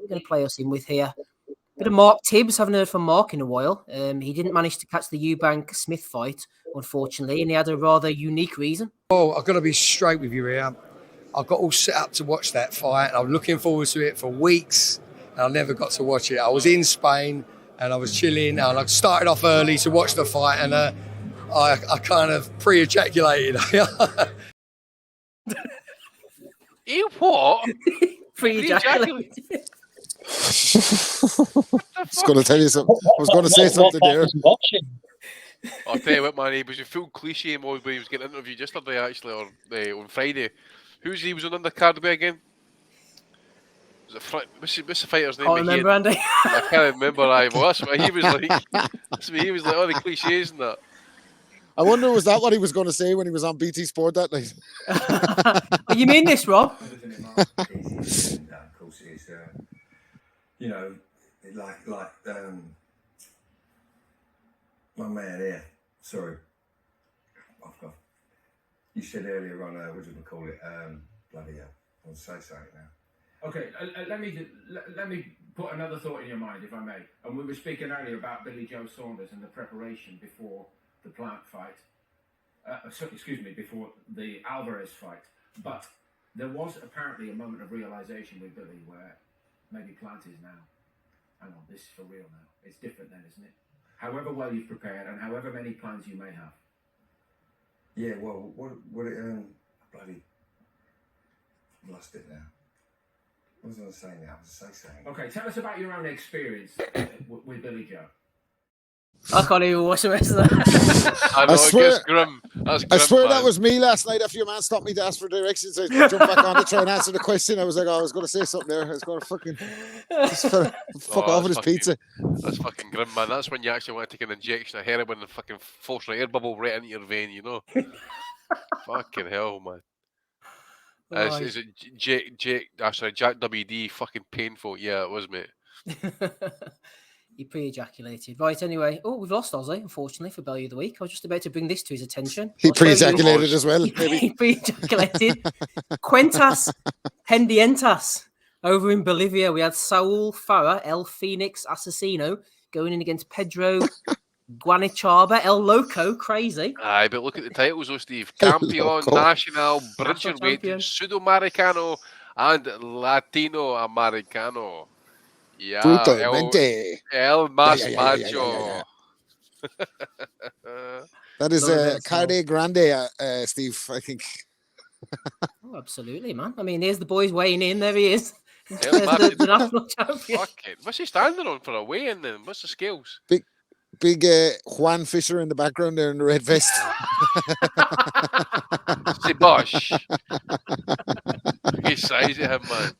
we're going to play us in with here. Bit of Mark Tibbs. Haven't heard from Mark in a while. He didn't manage to catch the Eubank Smith fight, unfortunately, and he had a rather unique reason. Oh, I've got to be straight with you here. I got all set up to watch that fight. I'm looking forward to it for weeks, and I never got to watch it. I was in Spain, and I was chilling, and I started off early to watch the fight, and I kind of pre-ejaculated. You what? Pre-ejaculated. I was going to tell you something. I was going to say something there. I'll tell you what, man, he was a full cliche mode when he was getting interviewed yesterday, actually, or on Friday. He was on undercard with again? Was it what's the fighter's name? I remember, Andy. I can't remember. Well, that's what he was like. That's what he was like, all the cliches and that. I wonder, was that what he was going to say when he was on BT Sport that night? You mean this, Rob? Of course, is you know, like my man here. Sorry, you said earlier on, what do we call it? Bloody hell, I'll say something now. Okay, let me put another thought in your mind, if I may. And we were speaking earlier about Billy Joe Saunders and the preparation before the Plant fight. Before the Alvarez fight. But there was apparently a moment of realization with Billy where maybe Plant is now. Hang on, this is for real now. It's different then, isn't it? However well you've prepared and however many plans you may have. Yeah, well, what it bloody lost it now. What was I saying now? I was saying something. Okay, tell us about your own experience with Billy Joe. I can't even watch the rest of that. I know, I swear, it gets grim. That's grim, I swear man. that was me last night. After your man stopped me to ask for directions, I jumped back on to try and answer the question. I was like, I was going to say something there. I was going to fucking fuck off with his pizza. That's fucking grim, man. That's when you actually want to take an injection of heroin and fucking force an air bubble right into your vein, you know? Fucking hell, man. Is it Jack WD fucking painful? Yeah, it was, mate. He pre-ejaculated. Right, anyway. Oh, we've lost Ozzy, unfortunately, for Bellew of the Week. I was just about to bring this to his attention. He pre-ejaculated as well, maybe. He pre-ejaculated. Cuentas Hendientas over in Bolivia. We had Saul Farah, El Phoenix Asesino, going in against Pedro Guanichaba, El Loco, crazy. Aye, but look at the titles, though, Steve. Campeon, National, Bridgerweight, Sudamericano, and Latino Americano. Yeah, El Mas Macho. That is Carde Grande, Steve, I think. Oh, absolutely, man. I mean, here's the boys weighing in. There he is. The national champion. What's he standing on for a weigh-in then? What's the scales? Big Juan Fisher in the background there in the red vest. See, Bosh. He's size of him, man.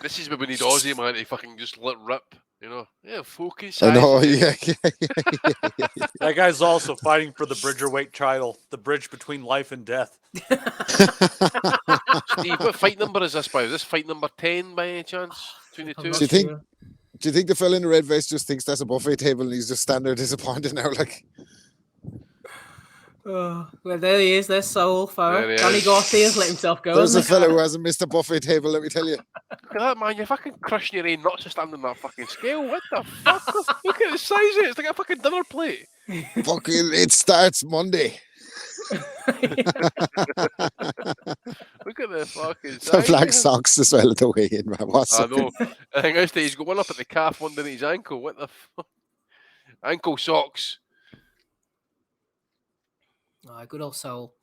This is where we need Aussie, man, to fucking just let rip, you know? Yeah, focus. I know, yeah. That guy's also fighting for the Bridgerweight title, the bridge between life and death. Steve, what fight number is this by? Is this fight number 10 by any chance? Between the two? Do you think the fella in the red vest just thinks that's a buffet table and he's just standing there disappointed now? Like, well, there he is. There's Saul Farah. Johnny Garcia's let himself go. There's a fella who hasn't missed a buffet table, let me tell you. Look at that, man. You're fucking crushing your aim not to stand on that fucking scale. What the fuck? Look at the size of it. It's like a fucking dinner plate. Fucking, it starts Monday. Look at the fucking size. The black socks as well at the weigh-in, man. I know. I think he's got one up at the calf, one down at his ankle. What the fuck? Ankle socks. Good old Saul.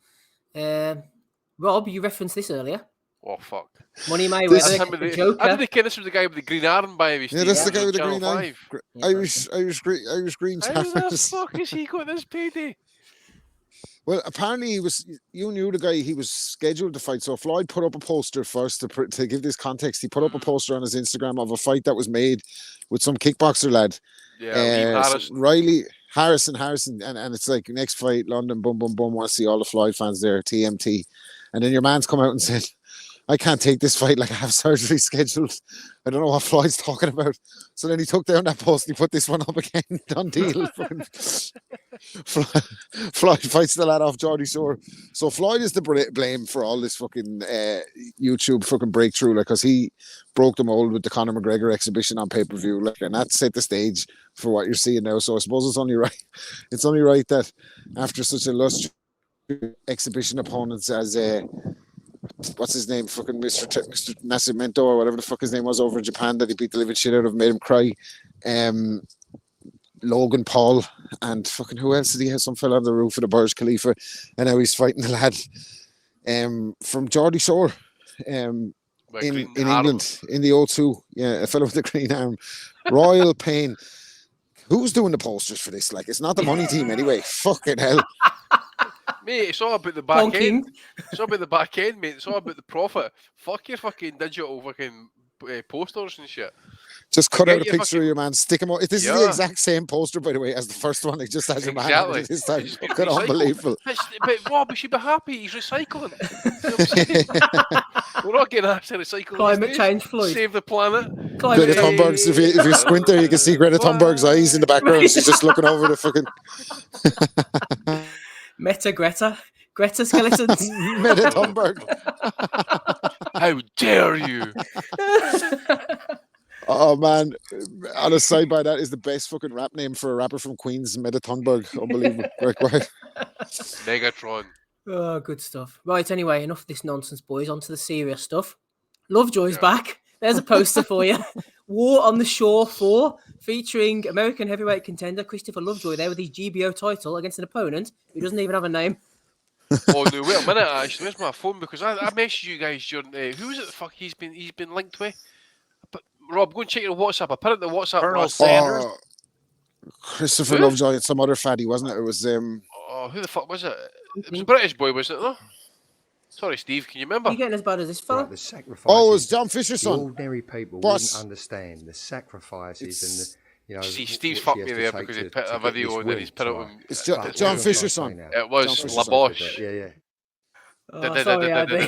Rob, you referenced this earlier. Oh, fuck. Money Mayweather, Joker. I didn't think this was the guy with the green arm by me. Yeah, that's the guy with the green arm. Irish green. How the fuck has he got this payday? Well, apparently you knew the guy, he was scheduled to fight. So Floyd put up a poster first to give this context. He put up a poster on his Instagram of a fight that was made with some kickboxer lad. Yeah, Riley Harrison, and it's like next fight, London, boom, boom, boom. Want to see all the Floyd fans there, TMT. And then your man's come out and said, I can't take this fight. Like, I have surgery scheduled. I don't know what Floyd's talking about. So then he took down that post and he put this one up again. Done deal. Floyd fights the lad off Geordie Shore. So Floyd is the blame for all this fucking YouTube fucking breakthrough, like, because he broke the mold with the Conor McGregor exhibition on pay-per-view, like, and that set the stage for what you're seeing now. So I suppose it's only right. It's only right that after such a lustrous exhibition opponents as what's his name, fucking Mr. Nascimento or whatever the fuck his name was over in Japan, that he beat the living shit out of, made him cry. Logan Paul and fucking who else did he have? Some fella on the roof of the Burj Khalifa, and now he's fighting the lad from Geordie Shore in England in the O2. Yeah, a fellow with the green arm. Royal Pain. Who's doing the posters for this? Like, it's not the money team anyway. Fucking hell. Mate, it's all about the back end. It's all about the back end, mate. It's all about the profit. Fuck your fucking digital fucking posters and shit. Just cut out a picture of your man, stick him out. This is the exact same poster, by the way, as the first one. It just has your man on it this time. Fucking unbelievable. But Rob, we should be happy. He's recycling. You know what I'm saying? We're not getting asked to recycle. Climate change, Floyd. Save the planet. Greta Thunberg's, if you squint there, you can see Greta Thunberg's eyes in the background. She's just looking over the fucking... Greta skeletons. Meta Thunberg. How dare you? Oh man, on a side by that is the best fucking rap name for a rapper from Queens, Meta Thunberg. Unbelievable. Megatron. Oh, good stuff. Right, anyway, enough of this nonsense, boys. On to the serious stuff. Lovejoy's back. There's a poster for you. War on the Shore 4, featuring American heavyweight contender Christopher Lovejoy there with his GBO title against an opponent who doesn't even have a name. Oh no! Wait a minute. Actually, where's my phone? Because I messaged you guys during. Who is it? The fuck he's been linked with. But Rob, go and check your WhatsApp. I put it in the WhatsApp. Colonel Sanders. Christopher Lovejoy and some other fatty, wasn't it? It was Oh, who the fuck was it? It was a British boy, wasn't it? No. Sorry, Steve. Can you remember? Are you getting as bad as this fella? The sacrifices. Oh, it was John Fisher's son. Ordinary people wouldn't understand the sacrifices and the. You know, see, Steve's fucked me there because he put a video and then he's put it on. It's John Fisher's son. It was Labosh. Yeah. Oh, sorry, Andy.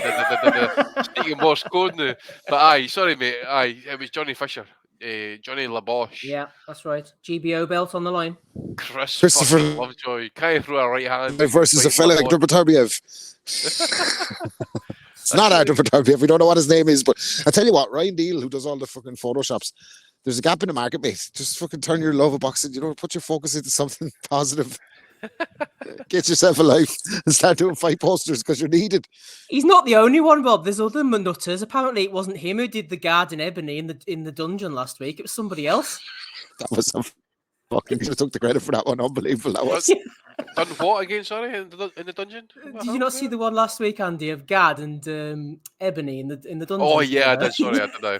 Speaking Morse code now. But aye, sorry mate, it was Johnny Fisher. Johnny Labosh. Yeah, that's right. GBO belt on the line. Christopher Lovejoy. Can't you throw a right hand? Versus a fella like Durbatarbiev. It's not Artur Beterbiev. We don't know what his name is, but I tell you what, Ryan Deal, who does all the fucking photoshops, there's a gap in the market, mate. Just fucking turn your love of boxing, put your focus into something positive. Get yourself a life and start doing fight posters because you're needed. He's not the only one, Bob. There's other nutters. Apparently, it wasn't him who did the guard in Ebony in the dungeon last week. It was somebody else. That was a fucking. You took the credit for that one. Unbelievable. That was. Done what again? Sorry, in the dungeon. Did you not see the one last week, Andy, of Gad and Ebony in the dungeon? Oh yeah, I did. Sorry, I did know.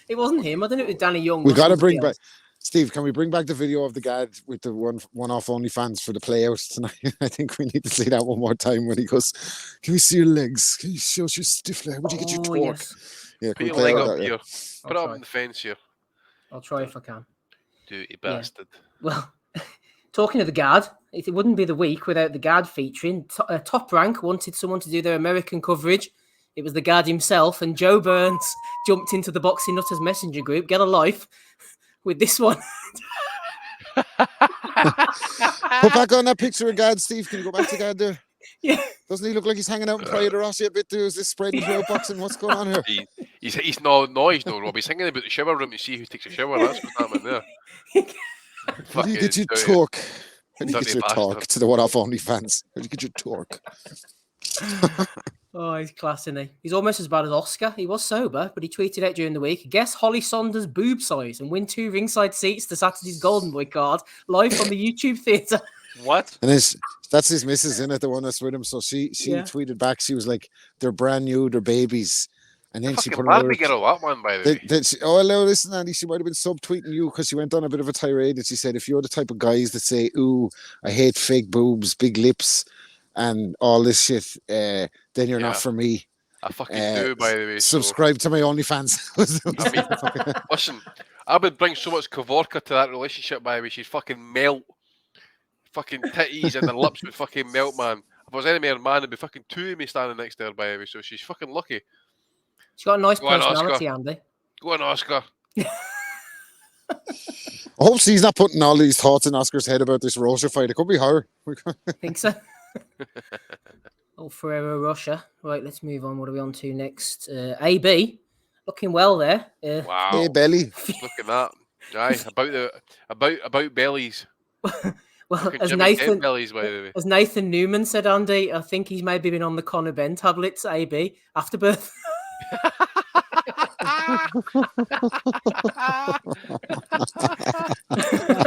It wasn't him. I don't know if it was Danny Young. We got to bring back. Steve, can we bring back the video of the guy with the one-off OnlyFans for the playout tonight? I think we need to see that one more time when he goes, "Can we see your legs? Can you show us your stiff leg? Would you get your torque?" Yes. Yeah, put your leg up here. Put it up on the fence here. I'll try if I can. Dirty bastard. Yeah. Well, talking of the guard, it wouldn't be the week without the guard featuring. Top Rank wanted someone to do their American coverage. It was the guard himself, and Joe Burns jumped into the Boxing Nutters Messenger group. Get a life. With this one. Put back on that picture of God, Steve. Can you go back to God there? Yeah. Doesn't he look like he's hanging out in Praia de Rossi a bit too? Is this spreading through boxing? What's going on here? He's no, Rob. He's hanging about the shower room to see who takes a shower. That's what's happening there. How do you get your torque? How do you get your torque to the one-off OnlyFans? How do you get your torque? Oh, he's class, isn't he? He's almost as bad as Oscar. He was sober, but he tweeted out during the week, guess Holly Saunders' boob size and win 2 ringside seats to Saturday's Golden Boy card live on the YouTube theatre. What? And that's his missus, isn't it? The one that's with him. So she tweeted back. She was like, they're brand new, they're babies. And then she put another... get that one, by the way. No, listen, Andy, she might have been subtweeting you because she went on a bit of a tirade and she said, if you're the type of guys that say, ooh, I hate fake boobs, big lips, and all this shit, then you're not for me. I fucking do, by the way. Subscribe to my OnlyFans. I mean, listen, I would bring so much Kavorka to that relationship, by the way. She'd fucking melt. Fucking titties and the lips would fucking melt, man. I was any more man, there'd be fucking 2 of me standing next to her, by the way, so she's fucking lucky. She's got a nice Go on, personality, Oscar. Andy. Go on, Oscar. I hope she's not putting all these thoughts in Oscar's head about this Russia fight. It could be her. I think so. Oh, Ferrero Russia. Right, let's move on. What are we on to next? AB, looking well there. Wow. Hey, Belly. Look at that. Aye, about bellies. Well, Fucking as Jimmy Nathan, Ted bellies, by the way. as Nathan Newman said, Andy, I think he's maybe been on the Conor Ben tablets, AB, afterbirth.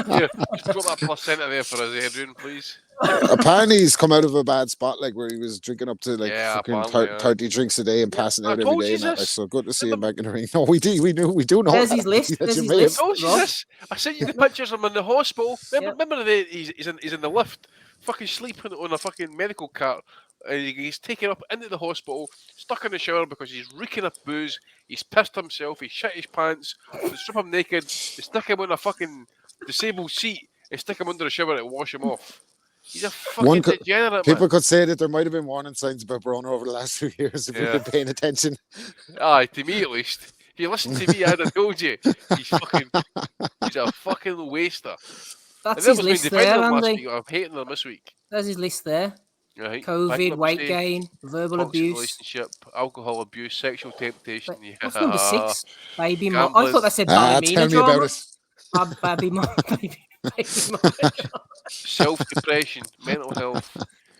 Here, just drop that placenta there for us, Adrian, please. Apparently he's come out of a bad spot, like where he was drinking up to like Yeah, fucking apparently, 30 drinks a day and passing I out every told day. you And that, like, this. so good to see him back in the ring. No, we do know. There's that. his list. That There's you his may have- list. Oh, Jesus. I sent you the pictures of him in the hospital. Remember he's in the lift, fucking sleeping on a fucking medical cart. And he's taken up into the hospital, stuck in the shower because he's reeking of booze. He's pissed himself. He shit his pants. They strip him naked. They stick him on a fucking disabled seat and stick him under the shower to wash him off. He's a fucking degenerate, People man. could say that there might have been warning signs about Broner over the last few years if we've been paying attention. Aye, to me at least. If you listen to me, I'd have told you. He's a fucking waster. That's his list there, Andy. I'm hating them this week. There's his list there. Right. COVID, weight gain, verbal toxic abuse. relationship, alcohol abuse, sexual temptation. What's number 6? Baby mom. I Gamblers. thought that said Tell Baby me about it. Baby mom. Baby mom. Self-depression, mental health,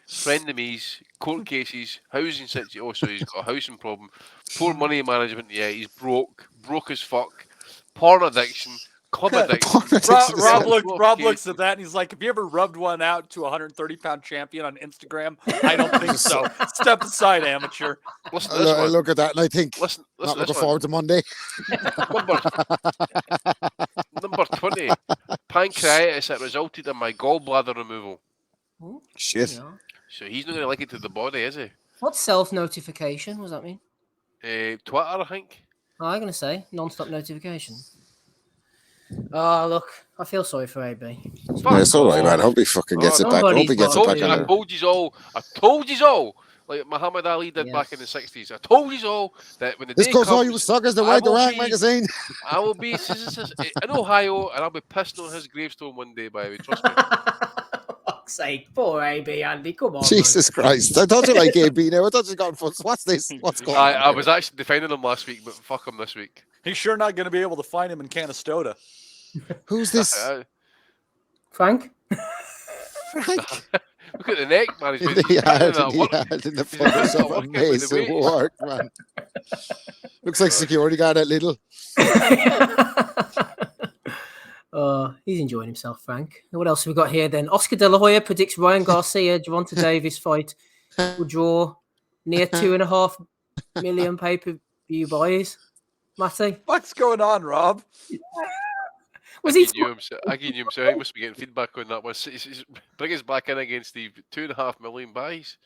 frenemies, court cases, housing situation. Oh, so he's got a housing problem. Poor money management. Yeah, he's broke as fuck. Porn addiction, club addiction. Rob looks at that and he's like, have you ever rubbed one out to a 130-pound champion on Instagram? I don't think so. Step aside, amateur. Listen to this I one. look at that and I think, Listen not to looking this forward to Monday. Number 20. Pancreatitis that resulted in my gallbladder removal. Shit. Yeah. So he's not going to like it to the body, is he? What's self-notification? What does that mean? Twitter, I think. Oh, I'm going to say non-stop notification. Oh, look. I feel sorry for AB. Yeah, it's all right, man. I hope he fucking gets it back. I hope he gets it back in I there. told you all. Like Muhammad Ali did back in the 60s. I told you all that when the This day goes comes, all you suckers that write the rank magazine. I will be in Ohio and I'll be pissed on his gravestone one day, by the way. Trust me. Fuck's sake. Poor AB, Andy. Come on, Jesus Christ. I thought you like AB now. I thought you got fun. What's this? What's going on? I was actually defending him last week, but fuck him this week. He's sure not going to be able to find him in Canastota. Who's this? Frank? Frank? Look at the neck, man. In the photos of amazing work, man. Looks like security guard at Lidl. Oh, he's enjoying himself, Frank. And what else have we got here then? Oscar De La Hoya predicts Ryan Garcia, Gervonta Davis fight will draw near 2.5 million pay-per-view buys. Matty? What's going on, Rob? Was he? I knew him, so I must be getting feedback on that one. Bring us back in again, Steve. 2.5 million buys.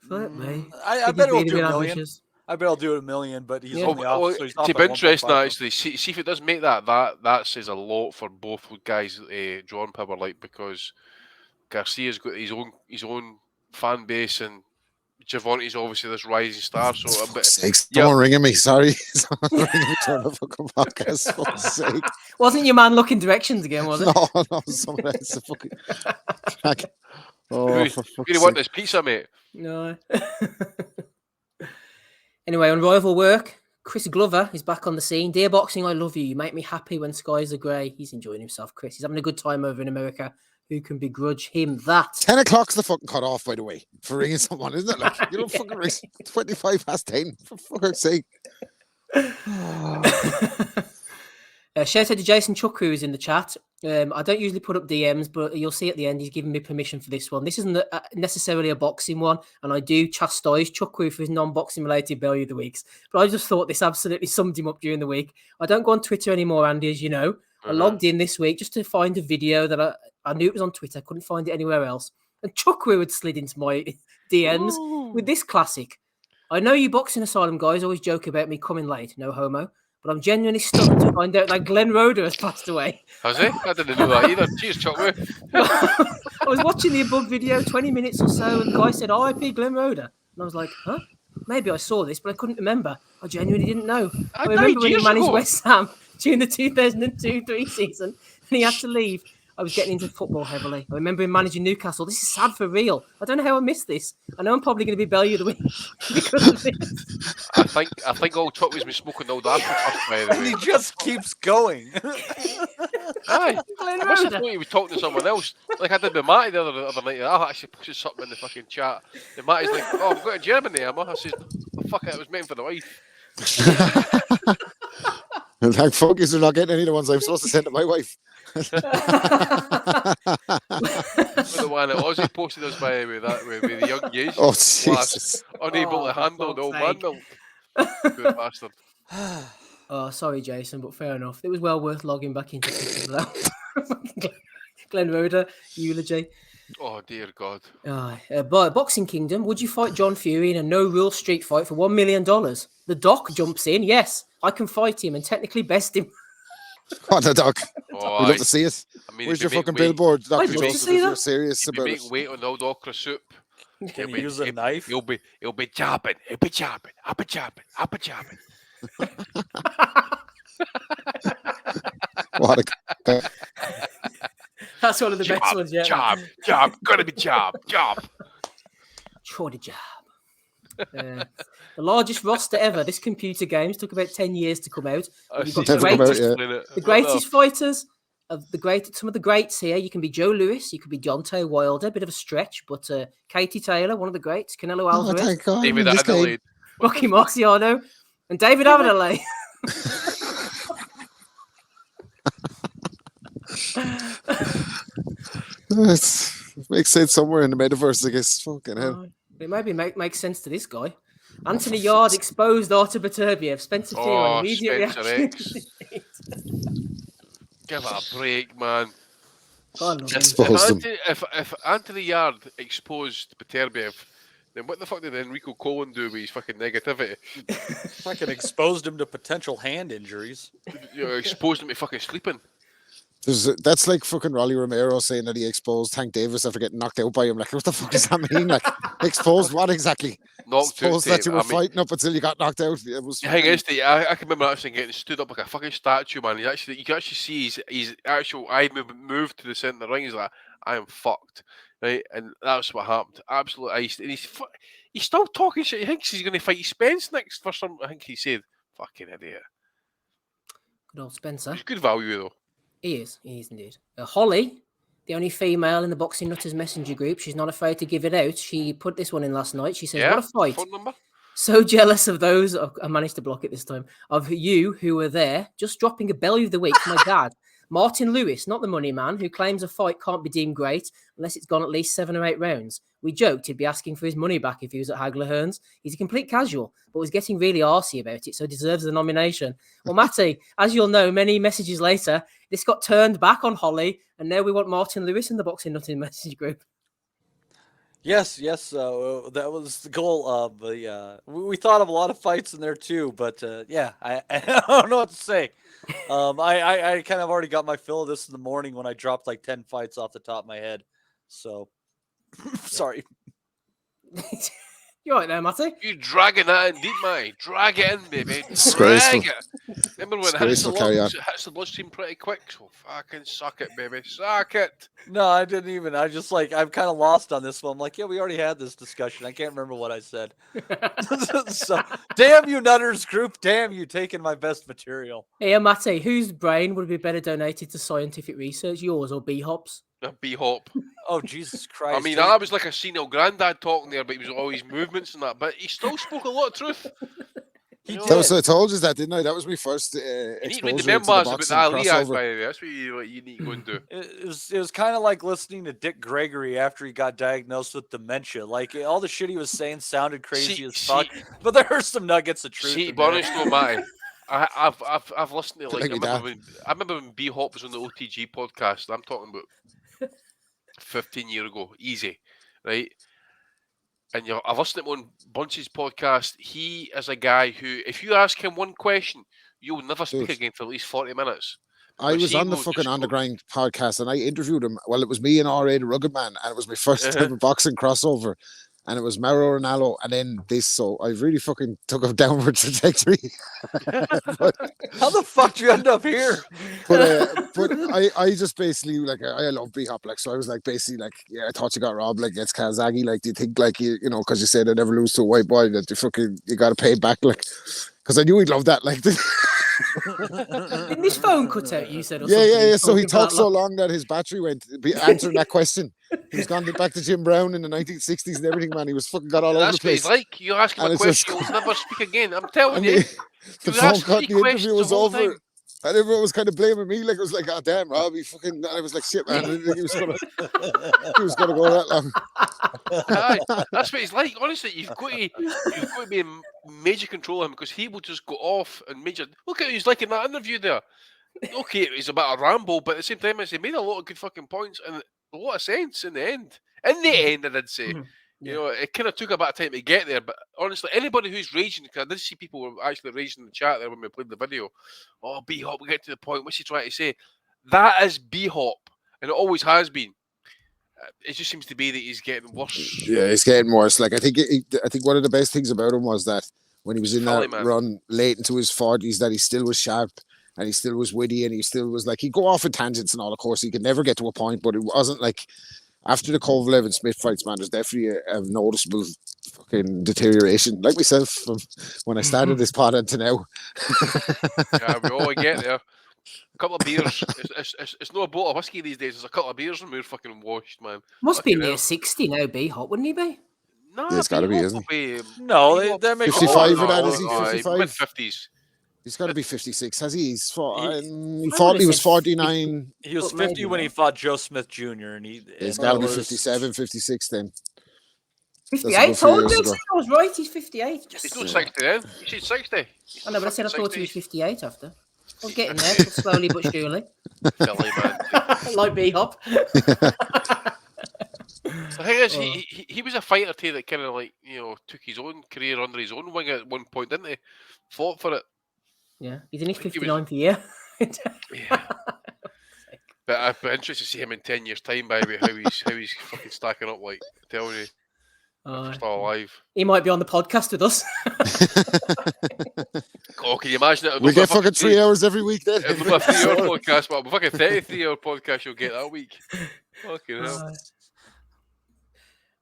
Flip me. I bet he'll do a million. I bet I'll do it a million, but he's only off. So he's off to by be interesting, 1.5. actually, see if it does make that says a lot for both guys, John Power, like, because Garcia's got his own fan base and Gervonta's obviously this rising star. So, someone ringing me. Sorry, someone ringing me to the fucking podcast. For fuck's sake. Wasn't your man looking directions again? Was it? No, someone else. Fucking. Oh, for fuck's you want this pizza, mate? No. Anyway, on rival work, Chris Glover is back on the scene. Dear Boxing, I love you. You make me happy when skies are grey. He's enjoying himself, Chris. He's having a good time over in America. Who can begrudge him that? 10 o'clock's the fucking cut off, by the way, for ringing someone, isn't it? Like, you don't fucking ring 25 past 10, for fuck's sake. Shout out to Jason Chukwu who's in the chat. I don't usually put up DMs, but you'll see at the end he's given me permission for this one. This isn't necessarily a boxing one, and I do chastise Chukwu for his non-boxing related Bellew of the weeks. But I just thought this absolutely summed him up during the week. I don't go on Twitter anymore, Andy, as you know. I logged in this week just to find a video that I knew it was on Twitter. I couldn't find it anywhere else. And Chukwu had slid into my DMs with this classic. I know you Boxing Asylum guys always joke about me coming late, no homo. But I'm genuinely stunned to find out that Glenn Roeder has passed away. Has he? I didn't know that either. Cheers, Chukwu. I was watching the above video 20 minutes or so, and the guy said, "R.I.P. Glenn Roeder." And I was like, huh? Maybe I saw this, but I couldn't remember. I genuinely didn't know. I remember when he managed West Ham during the 2002-03 season, and he had to leave. I was getting into football heavily. I remember him managing Newcastle. This is sad for real. I don't know how I missed this. I know I'm probably going to be Bellew of the week because of this. I think all Chuck was me smoking all that first, by the And way. he just keeps going. Aye. Glenn I must have Roeder. thought he was talking to someone else. Like I did with Matty the other night. I actually posted something in the fucking chat. And Matty's like, "Oh, I've got a Germany, Emma." I says, "Oh, fuck it, it was meant for the wife." Like, fuck you, they're not getting any of the ones I'm supposed to send to my wife. The one that Aussie posted us by with the young Gage. Oh, Jesus. Unable to for handle the old man fuck's milk. Good bastard. Oh, sorry, Jason, but fair enough. It was well worth logging back into for that. Glenn Roeder eulogy. Oh dear God. But Boxing Kingdom, would you fight John Fury in a no-rule street fight for $1 million? The Doc jumps in. Yes, I can fight him and technically best him. Oh, the Doc. Oh, We'd love to see it. I mean, Where's he'd your be making fucking weight- billboard, Dr. I'd love to Joseph, see if you're that. serious He'd be about it? making weight on the old okra soup. Can he use a knife? He'll be jabbing. He'll be jabbing. I'll be jabbing. I'll be jabbing. What a... That's one of the best Jab, ones yet. jab. Gotta be jab. Try to jab. The largest roster ever. This computer games took about 10 years to come out. You've got Never come out yet. the greatest fighters of some of the greats here. You can be Joe Louis, you could be Deontay Wilder, a bit of a stretch, but Katie Taylor, one of the greats, Canelo Oh, Alvarez, thank God. David I'm in this game. Adelaide. Rocky Marciano, and David Avenelay. It makes sense somewhere in the metaverse, I guess. Fucking hell. It maybe makes sense to this guy. Anthony Yard exposed Artur Beterbiev. Spencer Fear on immediate Spencer reaction. Give it a break, man. God, love him. Exposed him. If Anthony Yard exposed Beterbiev, then what the fuck did Enrico Cohen do with his fucking negativity? Fucking exposed him to potential hand injuries. You know, exposed him to fucking sleeping. That's like fucking Rolly Romero saying that he exposed Tank Davis after getting knocked out by him. Like, what the fuck does that mean? Like, exposed what exactly? Knocked out. Exposed that you were fighting up until you got knocked out. It was The thing is, I can remember actually getting stood up like a fucking statue, man. You can actually see his actual eye movement move to the centre of the ring. He's like, I am fucked, right? And that's what happened. Absolute ice. And he's still talking shit. He thinks he's going to fight Spence next for some. I think he said, "Fucking idiot." Good old Spencer. He's good value though. He is indeed. Holly, the only female in the Boxing Nutters Messenger group, she's not afraid to give it out. She put this one in last night. She says, "What a fight. Phone number? So jealous of those," I managed to block it this time, "of you who were there, just dropping a Bellew of the week for my dad. Martin Lewis, not the money man, who claims a fight can't be deemed great unless it's gone at least 7 or 8 rounds. We joked he'd be asking for his money back if he was at Hagler Hearns. He's a complete casual, but was getting really arsey about it, so deserves the nomination." Well, Matty, as you'll know, many messages later, this got turned back on Holly, and now we want Martin Lewis in the Boxing Nutting message group. Yes. That was the goal of the. We thought of a lot of fights in there too, but yeah, I don't know what to say. I kind of already got my fill of this in the morning when I dropped like 10 fights off the top of my head. So sorry. You're right there, Matty. You dragging that in deep, mate. Drag it in, baby. Disgraceful. Drag it. Remember when it hits the, Disgraceful, carry on. hits the bloodstream pretty quick? So fucking suck it, baby. Suck it. No, I didn't even. I just like I'm kind of lost on this one. I'm like, yeah, we already had this discussion. I can't remember what I said. So, damn you, Nutters group. Damn you, taking my best material. Hey, Matty, whose brain would be better donated to scientific research, yours or B-Hop's? A B-hop. Oh, Jesus Christ. I mean, I was like a senile granddad talking there, but he was all his movements and that. But he still spoke a lot of truth. He That was, I told you that, didn't I? That was my first You need to exposure read the to the memoirs about boxing the Ali act, crossover. by the way. That's what you need to go and do. It was kind of like listening to Dick Gregory after he got diagnosed with dementia. Like all the shit he was saying sounded crazy as fuck, but there are some nuggets of truth. See, in but there. honest though, Matty, I've listened to Like I remember when B-Hop was on the OTG podcast. I'm talking about 15 years ago, easy, right? And I've listened to him on Bunch's podcast. He is a guy who, if you ask him one question, you'll never speak Good. again for at least 40 minutes I was on the fucking Underground podcast and I interviewed him. Well, it was me and R.A. the Rugged Man, and it was my first time of boxing crossover. And it was Mauro Ranallo, and then this. So I really fucking took a downward trajectory. But, how the fuck did you end up here? but I just basically like I love B-Hop, like, so I was like basically like, yeah, I thought you got robbed like against Kazagi, like, do you think like you know, because you said I never lose to a white boy, that you got to pay back, like, because I knew he'd love that, like. Didn't his phone cut out? You said, or yeah. So he talked so long that his battery went answering that question. He was gone back to Jim Brown in the 1960s and everything, man. He was fucking got all over the place. That's what he's like. You ask him a question, he'll never speak again. I'm telling you. The phone cut, the interview was over. Time. And everyone was kind of blaming me, like, it was like, oh damn, Rob, he fucking. And I was like, shit, man. I didn't think he was gonna go that long. That's what he's like. Honestly, you've got to be in major control of him, because he will just go off and major. Look at who he's like in that interview there. Okay, he's a bit of ramble, but at the same time, he made a lot of good fucking points and a lot of sense in the end. In the end, I did say. You know, it kind of took a bit of time to get there, but honestly, anybody who's raging, because I did see people were actually raging in the chat there when we played the video. Oh, B-Hop, we get to the point. What's he trying to say? That is B-Hop, and it always has been. It just seems to be that he's getting worse. Yeah, he's getting worse. Like, I think one of the best things about him was that when he was in that run late into his 40s, that he still was sharp and he still was witty and he still was like, he'd go off in tangents and all. Of course, he could never get to a point, but it wasn't like. After the Kovalev and Smith fights, man, there's definitely a noticeable fucking deterioration. Like myself, from when I started this pod to now. Yeah, we all get there. A couple of beers. It's not a bottle of whiskey these days. It's a couple of beers and we're fucking washed, man. Must be near 60 now, B-Hop, wouldn't he be? No, yeah, it's got to be, isn't he? No, they're making 55 for that, is he? 55? Mid-50s. He's got to be 56, has he? He thought he was 49. He was 50 when he fought Joe Smith Jr. and he's got to be 57, 56 then. 58? Told you, I was right. He's 58. He's not 60 then. He's 60. I know, but I said I thought he was 58 after. I'm getting there, slowly but surely. Philly, man. Like B-Hop. The thing is, he was a fighter too that kind of like, you know, took his own career under his own wing at one point, didn't he? Fought for it. Yeah, he's in his 59th year. Yeah. But I'd be interested to see him in 10 years' time, baby, how he's fucking stacking up, like, I tell you. Still alive. He might be on the podcast with us. Oh, can you imagine it? We get fucking 3 hours every week then. It'll be a 3-hour podcast, but a fucking 33-hour podcast you'll get that week. Fucking hell.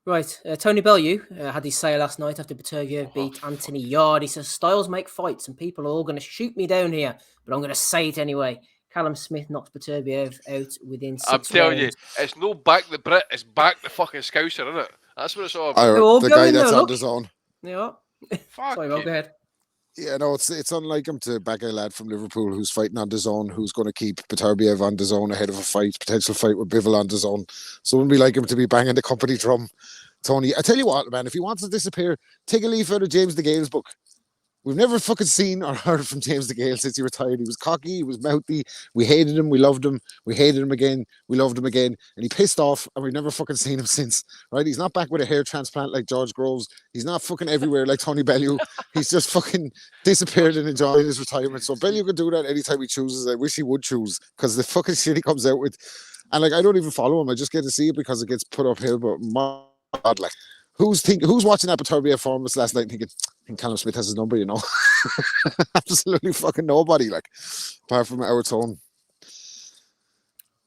Right, Tony Bellew had his say last night after Beterbiev beat Anthony Yard. He says, styles make fights and people are all going to shoot me down here, but I'm going to say it anyway. Callum Smith knocks Beterbiev out within 6 rounds. I'm telling you, it's no back the Brit, it's back the fucking Scouser, isn't it? That's what it's all about. The guy that's on the zone. Yeah. Sorry, go ahead. Yeah, no, it's unlike him to back a lad from Liverpool who's fighting on the zone, who's going to keep Beterbiev on the zone ahead of a potential fight with Bivol on the zone. So it wouldn't be like him to be banging the company drum. Tony, I tell you what, man, if he wants to disappear, take a leaf out of James DeGale's book. We've never fucking seen or heard from James DeGale since he retired. He was cocky, he was mouthy. We hated him, we loved him. We hated him again, we loved him again. And he pissed off, and we've never fucking seen him since. Right? He's not back with a hair transplant like George Groves. He's not fucking everywhere like Tony Bellew. He's just fucking disappeared and enjoying his retirement. So Bellew can do that anytime he chooses. I wish he would choose, because the fucking shit he comes out with. And like, I don't even follow him. I just get to see it because it gets put uphill. But my God, like, who's watching that Beterbiev performance last night thinking, I think Callum Smith has his number, you know? Absolutely fucking nobody, like, apart from our tone.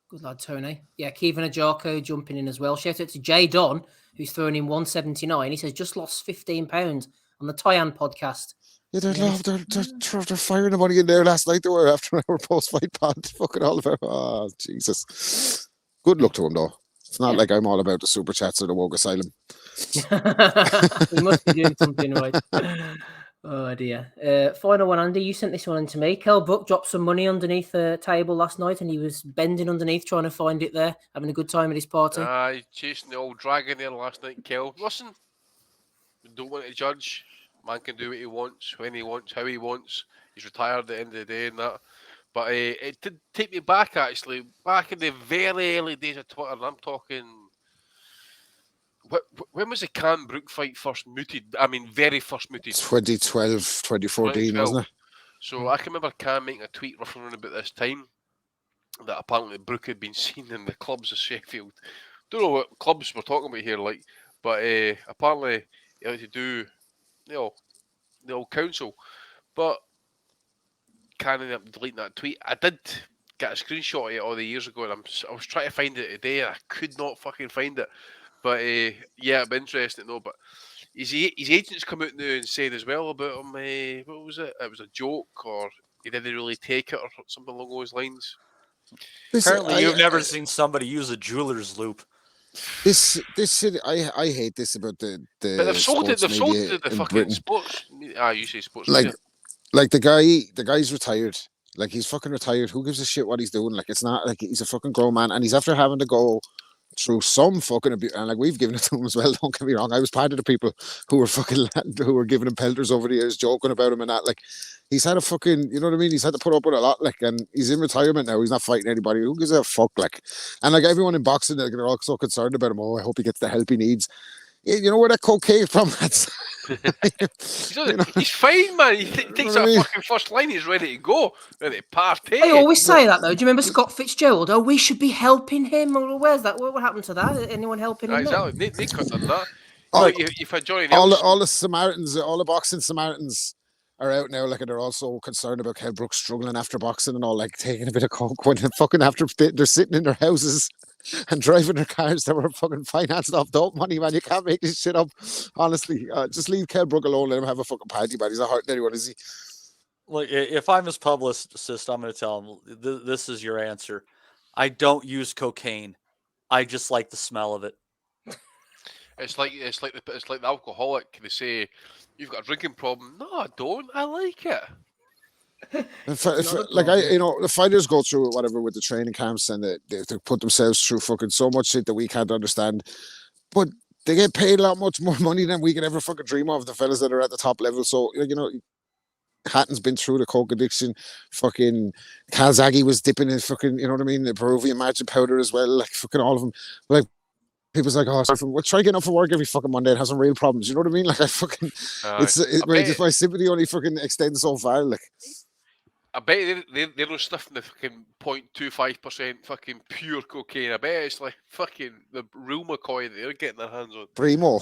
Good lad, Tony. Yeah, Kevin Ajako jumping in as well. Shout out to Jay Don, who's throwing in 179. He says, just lost £15 on the Tyan podcast. Yeah, they're firing the money in there last night. They were after our post-fight pod. Fucking all of our... Oh, Jesus. Good luck to him, though. It's not like I'm all about the super chats or the woke asylum. We must be doing something right. Oh dear. Final one, Andy. You sent this one in to me. Kel Buck dropped some money underneath the table last night, and he was bending underneath trying to find it there, having a good time at his party. He's chasing the old dragon there last night, Kel. Listen, we don't want to judge. Man can do what he wants, when he wants, how he wants. He's retired at the end of the day and that. But it did take me back, actually, back in the very early days of Twitter. And I'm talking... When was the Can Brook fight first mooted? I mean, very first mooted. 2012, 2014, wasn't it? So I can remember Can making a tweet roughly around about this time. that apparently Brooke had been seen in the clubs of Sheffield. Don't know what clubs we're talking about here, like, but apparently he had to do, the old council. But can't end up deleting that tweet. I did get a screenshot of it all the years ago, and I was trying to find it today, and I could not fucking find it. But yeah, it'd be interesting to know. But his agents come out now and said as well about him. What was it? It was a joke, or he didn't really take it, or something along those lines. Apparently, you've never seen somebody use a jeweler's loop. This shit, I hate this about the But they've sold it. They've sold media it to the in fucking Britain. sports. You say sports. Like, media. like the guy's retired. Like, he's fucking retired. Who gives a shit what he's doing? Like, it's not like he's a fucking grown man, and he's after having to go through some fucking abuse, and like, we've given it to him as well. Don't get me wrong. I was part of the people who were giving him pelters over the years, joking about him and that. Like, he's had a fucking, you know what I mean? He's had to put up with a lot. Like, and he's in retirement now. He's not fighting anybody. Who gives a fuck? Like, and like everyone in boxing, they're all so concerned about him. Oh, I hope he gets the help he needs. You know where that cocaine from? That's he's fine, man. He takes that fucking first line. He's ready to go, ready to party. I always say that though. Do you remember Scott Fitzgerald? Oh, we should be helping him. Or where's that? What happened to that? Anyone helping him? Exactly. They cut on that. You've had Johnny all Nelson. the Samaritans, all the boxing Samaritans are out now. Like, and they're also concerned about Kell Brooks struggling after boxing and all, like taking a bit of coke when fucking after they're sitting in their houses and driving their cars that were fucking financed off dope money, man. You can't make this shit up. Honestly, just leave Kell Brook alone. Let him have a fucking party, man. He's not hurting anyone, is he? Like, if I'm his publicist, I'm going to tell him, this is your answer. I don't use cocaine. I just like the smell of it. It's like the alcoholic. They say, you've got a drinking problem. No, I don't. I like it. The fighters go through whatever with the training camps, and they put themselves through fucking so much shit that we can't understand. But they get paid a lot much more money than we can ever fucking dream of. The fellas that are at the top level. So Hatton's been through the coke addiction. Fucking Calzaghe was dipping in fucking, you know what I mean, the Peruvian magic powder as well. Like, fucking all of them. Like, people's like, oh, we'll try getting up for work every fucking Monday and have some real problems. You know what I mean? Like, I fucking, my sympathy only fucking extends so far. Like, I bet they're not stuffing the fucking 0.25% fucking pure cocaine. I bet it's like fucking the real McCoy that they're getting their hands on. Primo.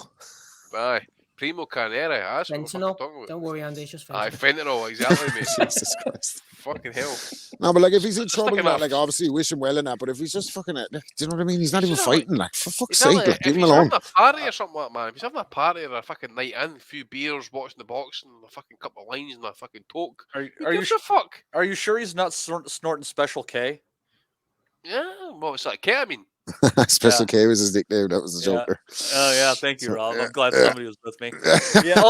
Aye. Primo Carnera. That's what we're talking about. Don't worry, Andy. It's just fentanyl. Aye, fentanyl, exactly, mate. Jesus Christ. Fucking hell. No, but like, if he's in trouble, like, obviously wish him well in that. But if he's just fucking, do you know what I mean? He's not even fighting. Like, for fuck's sake, like, leave him alone. If he's having a party or something like that, man. If he's having a party or a fucking night in, a few beers, watching the boxing, a fucking couple of lines and a fucking toke. Are you fuck? Are you sure he's not snorting Special K? Yeah, well, it's like ketamine. Special K was his nickname. That was the Joker. Oh yeah, thank you, Rob. I'm glad somebody was with me. Yeah,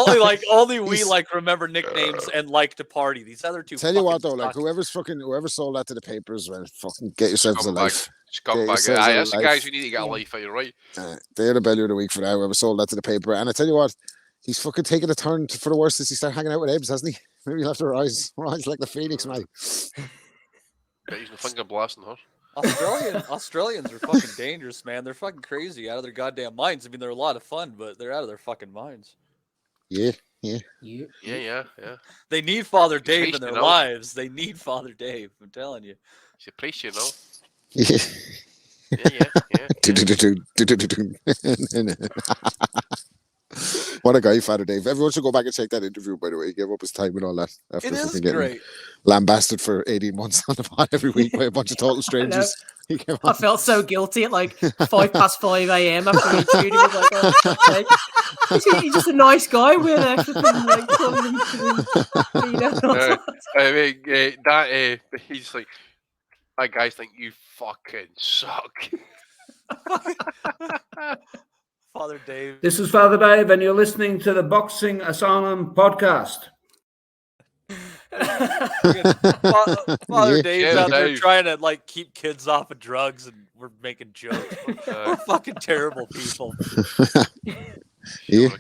only we remember nicknames and like to party. These other two. Tell you what though, like whoever sold that to the papers, well, fucking get yourselves a life. Scumbag. Aye, that's the guys who need to get a life. You're right. They're the Bellew of the week for that. Whoever sold that to the paper, and I tell you what, he's fucking taking a turn for the worse since he started hanging out with Ebbs, hasn't he? Maybe he'll have to rise like the Phoenix, mate. Yeah, he's the finger blasting her. Australians are fucking dangerous, man. They're fucking crazy out of their goddamn minds. I mean, they're a lot of fun, but they're out of their fucking minds. Yeah. They need Father Dave in their lives. They need Father Dave. I'm telling you. He's a priest, you know. Yeah. What a guy, Father Dave. Everyone should go back and check that interview, by the way. He gave up his time and all that. After it is getting great. Lambasted for 18 months on the pod every week by a bunch of total strangers. I felt so guilty at like 5:05 a.m. after we interviewed him. He's just a nice guy. We're there for him, like, he's like, my guys think you fucking suck. Father Dave. This is Father Dave, and you're listening to the Boxing Asylum podcast. Father Dave's out there trying to like keep kids off of drugs, and we're making jokes. We're fucking terrible people. Yeah.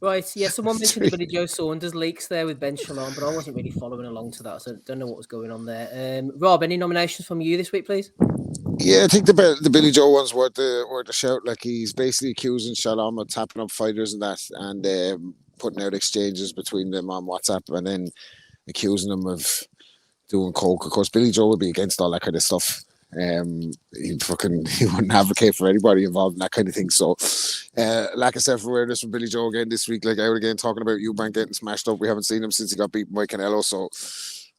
Right, yeah, someone mentioned Billy Joe Saunders leaks there with Ben Shalom, but I wasn't really following along to that, so I don't know what was going on there. Rob, any nominations from you this week, please? Yeah, I think the Billy Joe one's worth a shout. Like, he's basically accusing Shalom of tapping up fighters and that. And putting out exchanges between them on WhatsApp and then accusing them of doing coke. Of course, Billy Joe would be against all that kind of stuff. He wouldn't advocate for anybody involved in that kind of thing. So, lack of self-awareness from Billy Joe again this week, like out again talking about Eubank getting smashed up. We haven't seen him since he got beaten by Canelo. So,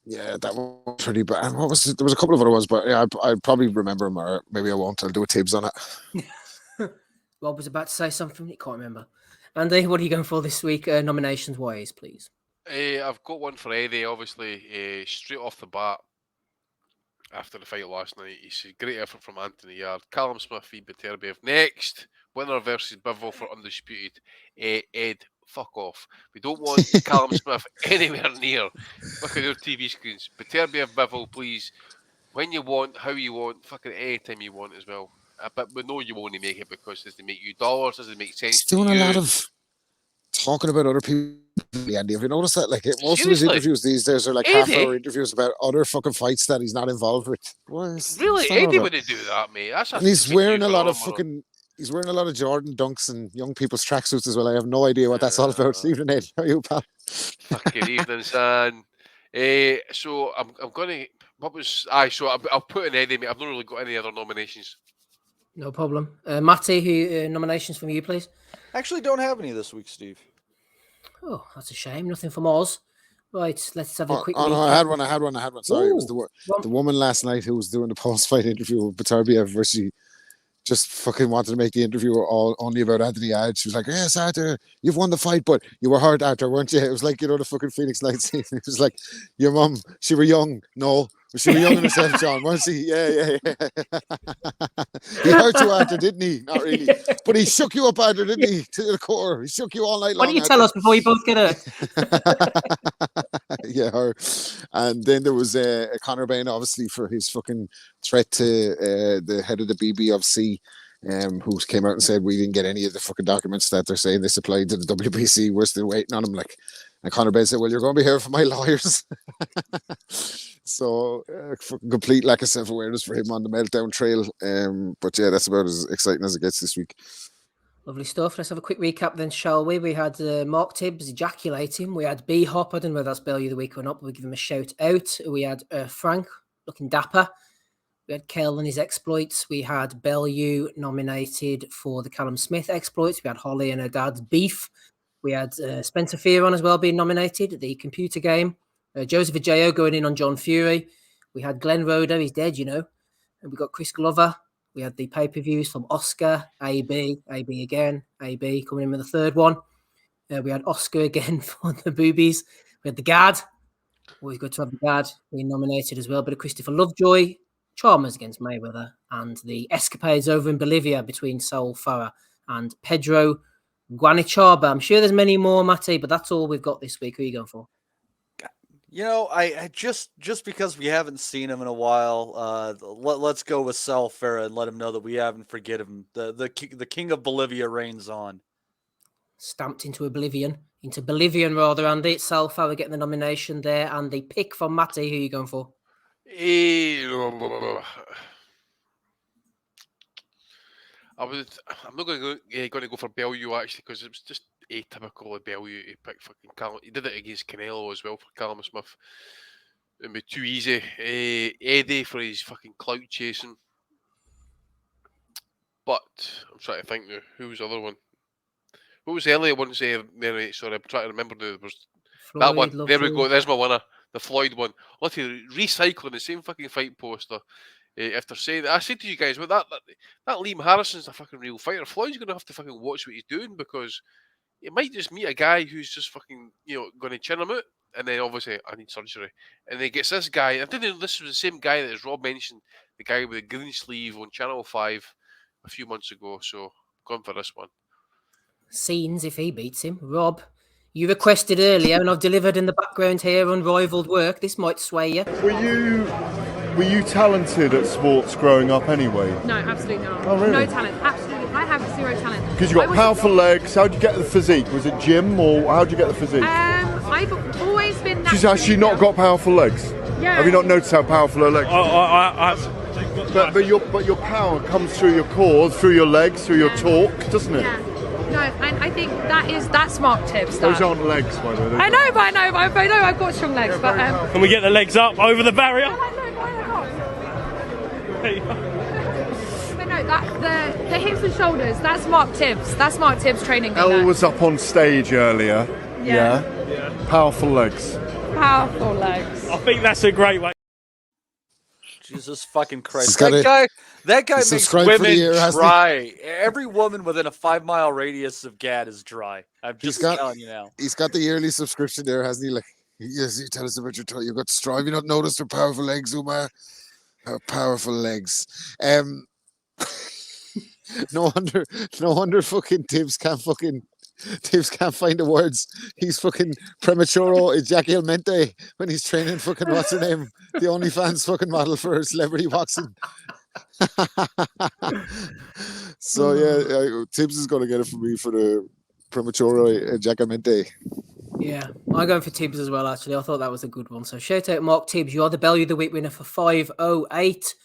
yeah, that was pretty bad. What was it? There was a couple of other ones, but yeah, I probably remember him, or maybe I won't. I'll do a Tibbs on it. Rob was about to say something. He can't remember. Andy, what are you going for this week, nominations wise, please? I've got one for Eddie, obviously, straight off the bat. After the fight last night, he said, great effort from Anthony Yard. Callum Smith v. Beterbiev. Next, winner versus Bivol for undisputed. Ed, fuck off. We don't want Callum Smith anywhere near. Look at your TV screens. Beterbiev, Bivol, please. When you want, how you want, fucking anytime you want as well. But we know you won't make it because does it make you dollars? Does it make sense? He's doing a lot of talking about other people. Andy, have you noticed that? Like most of his interviews these days are like half-hour interviews about other fucking fights that he's not involved with. Really, Eddie wouldn't do that, mate. And he's wearing a lot of fucking. He's wearing a lot of Jordan dunks and young people's tracksuits as well. I have no idea what that's all about. Evening, Ed. How are you, pal? Fucking evening, son. So I'm gonna. What was So I'll put in Eddie, mate. I've not really got any other nominations. No problem. Matty, who nominations from you, please? Actually, don't have any this week, Steve. Oh, that's a shame. Nothing from Oz. Right, let's have a quick. Oh no, I had one. Sorry, it was the woman last night who was doing the post-fight interview with Beterbiev, where she just fucking wanted to make the interview all only about Anthony Yard. She was like, "Yes, Arthur, you've won the fight, but you were hurt, Arthur, weren't you?" It was like, the fucking Phoenix Light scene. It was like, your mum, she were young. No, she was young in herself, John, weren't she? Yeah. He hurt you, Arthur, didn't he? Not really. But he shook you up, Arthur, didn't he? To the core. He shook you all night long. Why don't you tell us before you both get hurt? Yeah, her. And then there was Conor Bain, obviously, for his fucking threat to the head of the BBFC, who came out and said we didn't get any of the fucking documents that they're saying this applied to the WBC. We're still waiting on him. And Conor Bain said, "Well, you're going to be here for my lawyers." So complete lack of self-awareness for him on the meltdown trail. But yeah, that's about as exciting as it gets this week. Lovely stuff. Let's have a quick recap then, shall we? We had Mark Tibbs ejaculating. We had B Hop. I don't know whether that's Bellew the week or not, but we'll give him a shout out. We had Frank looking dapper. We had Kel and his exploits. We had Bellew nominated for the Callum Smith exploits. We had Holly and her dad's beef. We had Spencer Fearon as well being nominated, the computer game. Joseph Ajayo going in on John Fury. We had Glenn Roder, he's dead, And we got Chris Glover. We had the pay-per-views from Oscar, AB again, AB coming in with the third one. We had Oscar again for the boobies. We had the Gad. Always good to have the Gad being nominated as well. But Christopher Lovejoy, Chalmers against Mayweather, and the escapades over in Bolivia between Saul Farah and Pedro Guanichaba. I'm sure there's many more, Matty, but that's all we've got this week. Who are you going for? I just because we haven't seen him in a while, let's go with Saul Farah and let him know that we haven't forget him. The king of Bolivia reigns on. Stamped into oblivion, rather, Andy. It's Saul Farah getting the nomination there, and the pick from Matty. Who are you going for? I'm not going to go for Bellew actually because it was just atypical of Bellew to pick fucking Callum. He did it against Canelo as well for Callum Smith. It'd be too easy. Eddie for his fucking clout chasing. But I'm trying to think now. Who was the other one? What was the earlier one? Sorry, I'm trying to remember now. There was Floyd, that one. Lovely. There we go. There's my winner. The Floyd one. Literally recycling the same fucking fight poster. After saying, I said to you guys, well, that Liam Harrison's a fucking real fighter. Floyd's going to have to fucking watch what he's doing because he might just meet a guy who's just fucking, going to chin him out. And then obviously, I need surgery. And then he gets this guy. I didn't know this was the same guy that, as Rob mentioned, the guy with the green sleeve on Channel 5 a few months ago. So, I'm going for this one. Scenes if he beats him. Rob, you requested earlier, and I've delivered in the background here unrivaled work. This might sway you. Were you talented at sports growing up anyway? No, absolutely not. Oh, really? No talent. Absolutely. I have zero talent. Because you got powerful legs. How'd you get the physique? Was it gym or how'd you get the physique? I've always been She's actually not got powerful legs. Yeah. Have you not noticed how powerful her legs are? But your power comes through your core, through your legs, through your talk, doesn't it? Yeah. No, and I think that's Mark Tibbs. Those That. aren't legs, by the way. I know, but I know I've got strong legs, but Can we get the legs up over the barrier? But no, the hips and shoulders, that's Mark Tibbs. That's Mark Tibbs training. Elle was up on stage earlier. Yeah. Powerful legs. Powerful legs. I think that's a great way. Jesus fucking Christ! He's got That guy makes subscribed for the women year, hasn't he? dry. Every woman within a 5-mile radius of Gad is dry. I'm just telling you now. He's got the yearly subscription there, hasn't he? Like, yes, you tell us about your toe. You've got Strive. You not noticed her powerful legs, Umar? Her powerful legs. No wonder fucking Tibbs can't find the words. He's fucking prematuro ejaculamente when he's training fucking what's her name? The OnlyFans fucking model for celebrity boxing. So yeah, Tibbs is gonna get it from me for the prematuro ejaculamente. Yeah, I'm going for Tibbs as well, actually. I thought that was a good one. So shout out Mark Tibbs. You are the Bellew of the Week winner for 508.